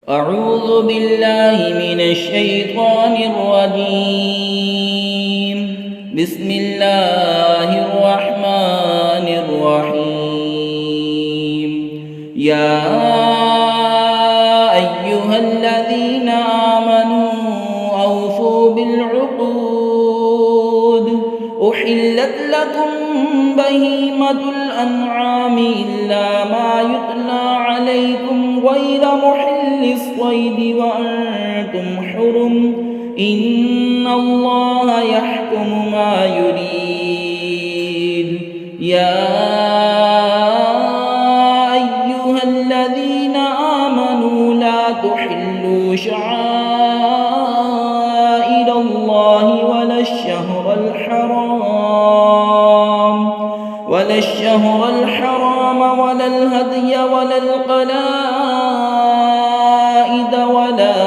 أعوذ بالله من الشيطان الرجيم. بسم الله الرحمن الرحيم. يا أيها الذين آمنوا أوفوا بالعقود. أحلت لكم بهيمة الأنعام إلا ما يتلى عليكم غير محل الصيد وأنتم حرم. إن الله يحكم ما يريد. يا أيها الذين آمنوا لا تحلوا شعائر الله ولا الشهر الحرام ولا الهدي ولا القلائد ولا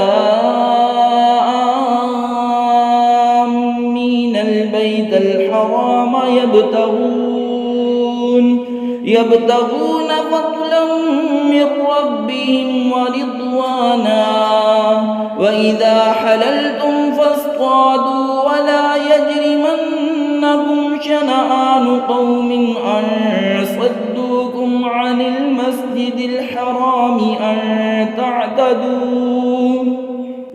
آمين البيت الحرام يبتغون فضلا من ربهم ورضوانا. وإذا حللتم فاصطادوا ولا يجرمنكم شنآن قوم أن صدوكم عن المسجد الحرام أن تعتدوا.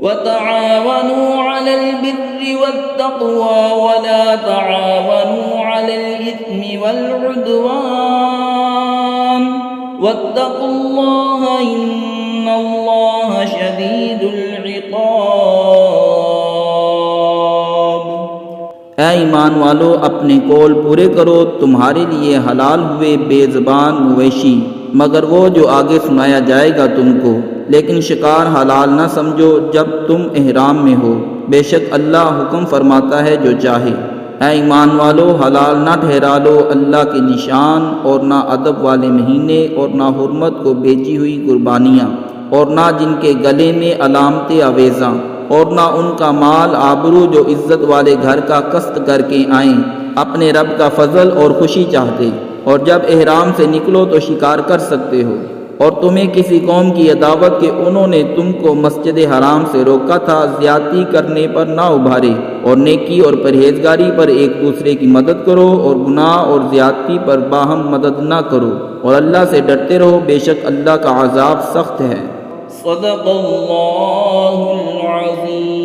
وتعاونوا على البر والتقوى ولا تعاونوا على الإثم والعدوان. واتقوا الله إن الله شديد العقاب. ऐ ईमान वालो, अपने कौल पूरे करो। तुम्हारे लिए हलाल हुए बेज़बान मवेशी, मगर वो जो आगे सुनाया जाएगा तुमको। लेकिन शिकार हलाल न समझो जब तुम इहराम में हो। बेशक अल्लाह हुक्म फरमाता है जो चाहे। ऐ ईमान वालो, हलाल न ठहरा लो अल्लाह के निशान, और ना अदब वाले महीने, और ना हुर्मत को बेची हुई कुर्बानियाँ, और ना जिनके गले में अलामत अवेज़ा, और ना उनका माल आबरू जो इज़्ज़त वाले घर का कस्त करके आएँ, अपने रब का फजल और खुशी चाहते। और जब इहराम से निकलो तो शिकार कर सकते हो। और तुम्हें किसी कौम की अदावत के उन्होंने तुमको मस्जिद हराम से रोका था, ज़्यादती करने पर ना उभारे, और नेकी और परहेजगारी पर एक दूसरे की मदद करो, और गुनाह और ज़्यादती पर बाहम मदद ना करो, और अल्लाह से डरते रहो। बेशक अल्लाह का अज़ाब सख्त है। सदक़ल्लाहुल अज़ीम।